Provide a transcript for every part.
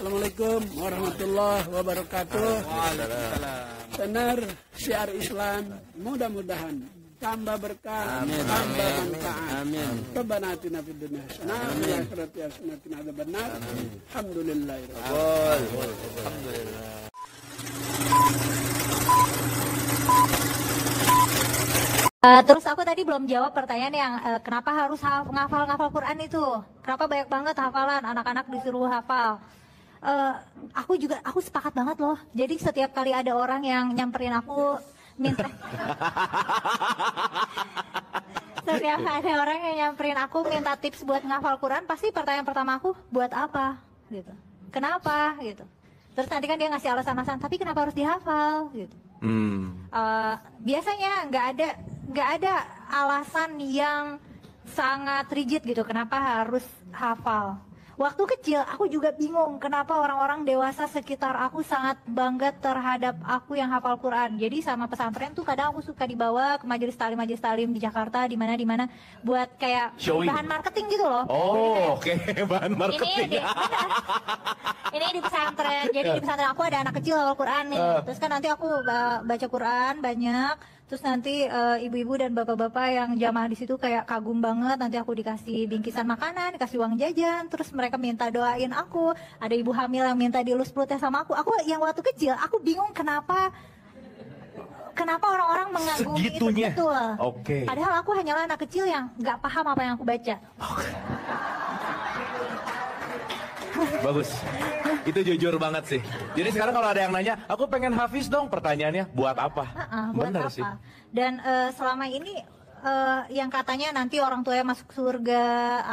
Assalamualaikum warahmatullahi wabarakatuh. Benar syiar Islam, mudah-mudahan tambah berkah, tambah manfaat. Amin. Rabbana atina fid dunya hasanah wa fil akhirati hasanah wa qina adzabannar. Alhamdulillah. Terus aku tadi belum jawab pertanyaan yang kenapa harus ngafal Quran itu? Kenapa banyak banget hafalan, anak-anak disuruh hafal? Aku sepakat banget loh. Jadi setiap kali ada orang yang nyamperin aku minta setiap ada orang yang nyamperin aku minta tips buat ngafal Quran, pasti pertanyaan pertama aku, buat apa? Gitu. Kenapa? Gitu. Terus nanti kan dia ngasih alasan-alasan, tapi kenapa harus dihafal? Gitu. Biasanya nggak ada alasan yang sangat rigid gitu kenapa harus hafal. Waktu kecil aku juga bingung kenapa orang-orang dewasa sekitar aku sangat bangga terhadap aku yang hafal Quran. Jadi sama pesantren tuh kadang aku suka dibawa ke majelis talim di Jakarta, di mana buat kayak bahan marketing gitu loh. Oh, oke. Bahan marketing. Ini di pesantren. Jadi di pesantren aku ada anak kecil hafal Quran nih. Terus kan nanti aku baca Quran banyak. Terus nanti ibu-ibu dan bapak-bapak yang jamaah di situ kayak kagum banget. Nanti aku dikasih bingkisan makanan, dikasih uang jajan. Terus mereka minta doain aku. Ada ibu hamil yang minta dielus perutnya sama aku. Aku yang waktu kecil, aku bingung kenapa orang-orang mengagumi segitunya. Itu betul. Oke. Padahal aku hanyalah anak kecil yang nggak paham apa yang aku baca. Bagus. Itu jujur banget sih. Jadi sekarang kalau ada yang nanya, aku pengen hafiz dong, pertanyaannya buat apa? Buat Bener apa? sih. Dan selama ini yang katanya nanti orang tuanya masuk surga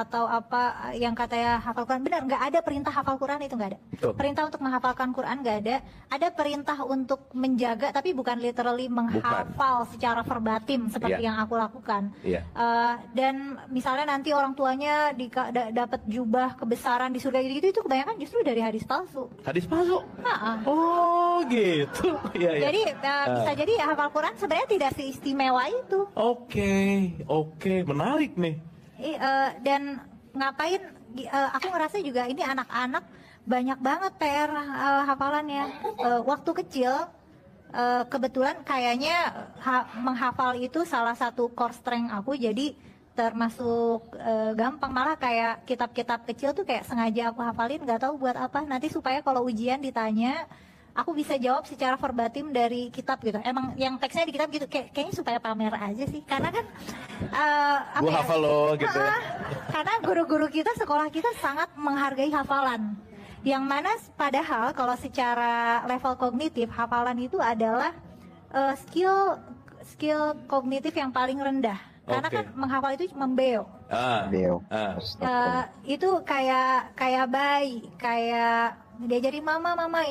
atau apa yang katanya hafal Quran, benar nggak ada perintah hafal Quran, itu nggak ada. Betul. Perintah untuk menghafalkan Quran nggak ada. Ada perintah untuk menjaga, tapi bukan literally menghafal secara verbatim seperti yang aku lakukan. Dan misalnya nanti orang tuanya dapat jubah kebesaran di surga gitu, itu kebanyakan justru dari hadis palsu. Hadis palsu? Oh gitu. Jadi bisa jadi hafal Quran sebenarnya tidak seistimewa itu. Oke, menarik nih. Dan ngapain? Aku ngerasa juga ini anak-anak banyak banget PR hafalannya. Waktu kecil kebetulan kayaknya menghafal itu salah satu core strength aku, jadi termasuk gampang. Malah kayak kitab-kitab kecil tuh kayak sengaja aku hafalin, nggak tahu buat apa. Nanti supaya kalau ujian ditanya, aku bisa jawab secara verbatim dari kitab gitu. Emang yang teksnya di kitab gitu, kayaknya supaya pamer aja sih. Karena kan Gua hafal loh gitu. Karena guru-guru kita, sekolah kita sangat menghargai hafalan. Yang mana padahal kalau secara level kognitif, hafalan itu adalah skill kognitif yang paling rendah. Karena kan menghafal itu membeo. Itu kayak bayi, kayak diajarin mama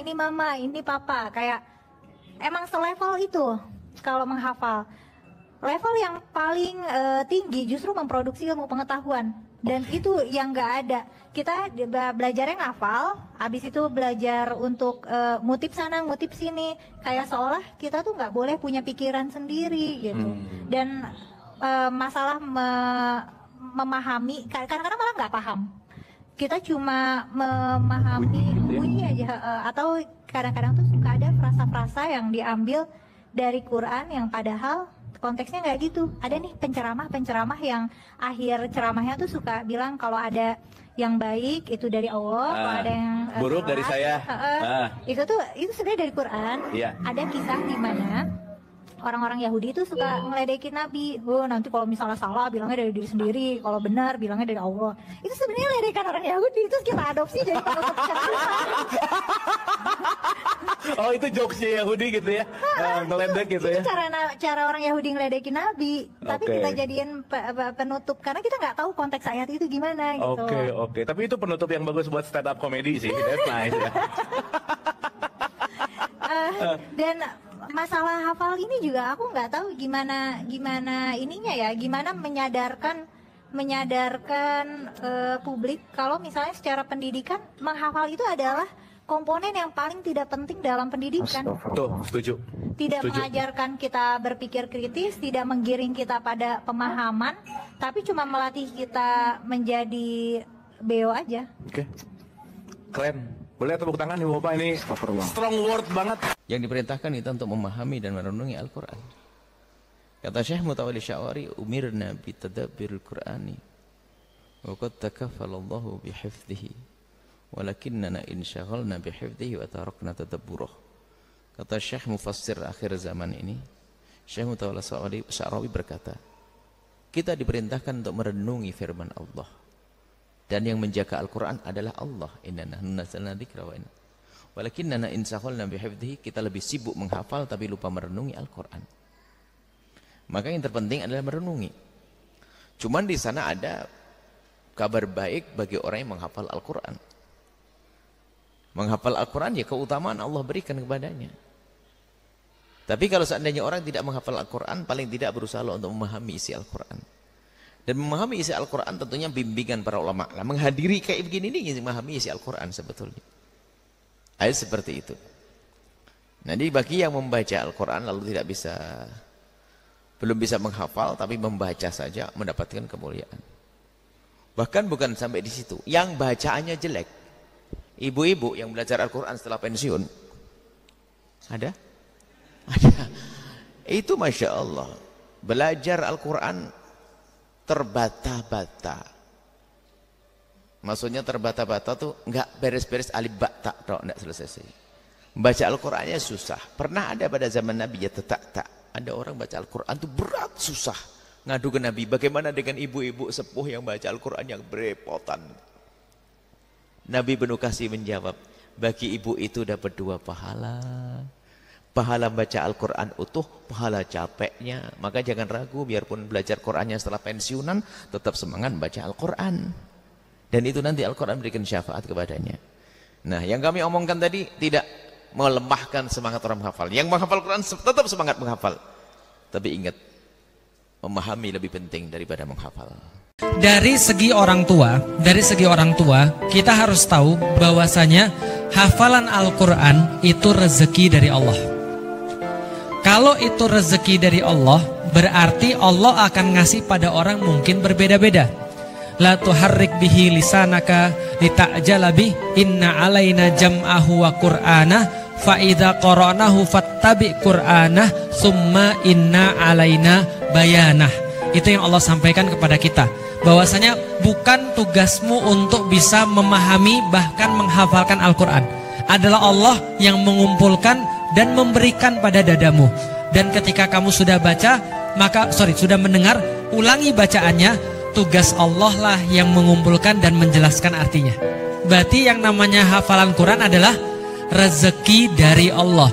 ini papa, kayak emang selevel itu. Kalau menghafal level yang paling tinggi justru memproduksi ilmu pengetahuan, dan itu yang nggak ada. Kita belajarnya ngafal, habis itu belajar untuk ngutip sana ngutip sini, kayak seolah kita tuh nggak boleh punya pikiran sendiri gitu. Dan masalah memahami, kadang-kadang malah nggak paham. Kita cuma memahami bunyi aja, atau kadang-kadang tuh suka ada frasa-frasa yang diambil dari Quran yang padahal konteksnya nggak gitu. Ada nih penceramah yang akhir ceramahnya tuh suka bilang kalau ada yang baik itu dari Allah, kalau ada yang buruk dari saya. Itu sebenarnya dari Quran. Ada kisah di mana orang-orang Yahudi itu suka ngeledekin Nabi. Nanti kalau misalnya salah bilangnya dari diri sendiri, kalau benar bilangnya dari Allah. Itu sebenarnya ledekan orang Yahudi, itu kita adopsi jadi penutup ceramah. Oh, itu jokesnya Yahudi gitu ya, ngeledek gitu ya. Itu cara orang Yahudi ngeledekin Nabi, tapi kita jadiin penutup karena kita nggak tahu konteks ayat itu gimana gitu. Oke. Tapi itu penutup yang bagus buat stand up comedy sih. That's nice ya. Dan masalah hafal ini juga aku nggak tahu gimana ininya ya, gimana menyadarkan publik kalau misalnya secara pendidikan menghafal itu adalah komponen yang paling tidak penting dalam pendidikan. Setuju. Tidak mengajarkan kita berpikir kritis, tidak menggiring kita pada pemahaman, tapi cuma melatih kita menjadi beo aja. Keren. Boleh tepuk tangan Ibu Bapak, ini strong word banget. Yang diperintahkan kita untuk memahami dan merenungi Al-Quran. Kata Syekh Mutawalli Sya'wari, umirna bitadabbiril Qur'ani wa qad takaffalallahu bihifdhihi walakinnana insyaghalna bihifdhihi wa tarakna tadabburah. Kata Syekh Mufassir akhir zaman ini, Syekh Mutawalli Sya'wari berkata, kita diperintahkan untuk merenungi firman Allah, dan yang menjaga Al-Quran adalah Allah. Inna nahnu nazzalna dzikra wa inna walakinnana insyaghalna bihifdhihi. Kita lebih sibuk menghafal tapi lupa merenungi Al-Quran. Maka yang terpenting adalah merenungi. Cuman di sana ada kabar baik bagi orang yang menghafal Al-Quran. Menghafal Al-Quran ya keutamaan Allah berikan kepadanya. Tapi kalau seandainya orang tidak menghafal Al-Quran, paling tidak berusaha untuk memahami isi Al-Quran. Dan memahami isi Al-Quran tentunya bimbingan para ulama. Nah, menghadiri kayak begini ini memahami isi Al-Quran sebetulnya. Ayat seperti itu. Jadi bagi yang membaca Al-Quran lalu belum bisa menghafal, tapi membaca saja mendapatkan kemuliaan. Bahkan bukan sampai di situ. Yang bacaannya jelek. Ibu-ibu yang belajar Al-Quran setelah pensiun. Ada? Ada. Itu Masya Allah. Belajar Al-Quran terbata-bata. Maksudnya terbata-bata tuh nggak beres-beres alif ba ta tok, nggak selesai. Baca Al-Qur'annya susah. Pernah ada pada zaman Nabi ya tak. Ada orang baca Al-Qur'an tuh berat, susah. Ngadu ke Nabi, bagaimana dengan ibu-ibu sepuh yang baca Al-Qur'an yang berepotan? Nabi penuh kasih menjawab, bagi ibu itu dapat 2 pahala. Pahala baca Al-Quran utuh, pahala capeknya. Maka jangan ragu, biarpun belajar Qurannya setelah pensiunan, tetap semangat baca Al-Quran. Dan itu nanti Al-Quran berikan syafaat kepadanya. Nah, yang kami omongkan tadi tidak melemahkan semangat orang menghafal. Yang menghafal Quran tetap semangat menghafal. Tapi ingat, memahami lebih penting daripada menghafal. Dari segi orang tua, kita harus tahu bahwasanya hafalan Al-Quran itu rezeki dari Allah. Kalau itu rezeki dari Allah, berarti Allah akan ngasih pada orang mungkin berbeda-beda. La tuharrik bihi lisanaka lita'jala bih, inna alaina jam'ahu wa qur'anah, fa idza qara'nahu fattabi qur'anah, summa inna alaina bayanah. Itu yang Allah sampaikan kepada kita, bahwasanya bukan tugasmu untuk bisa memahami bahkan menghafalkan Al-Quran. Adalah Allah yang mengumpulkan dan memberikan pada dadamu. Dan ketika kamu sudah baca, sudah mendengar, ulangi bacaannya. Tugas Allah lah yang mengumpulkan dan menjelaskan artinya. Berarti yang namanya hafalan Quran adalah rezeki dari Allah.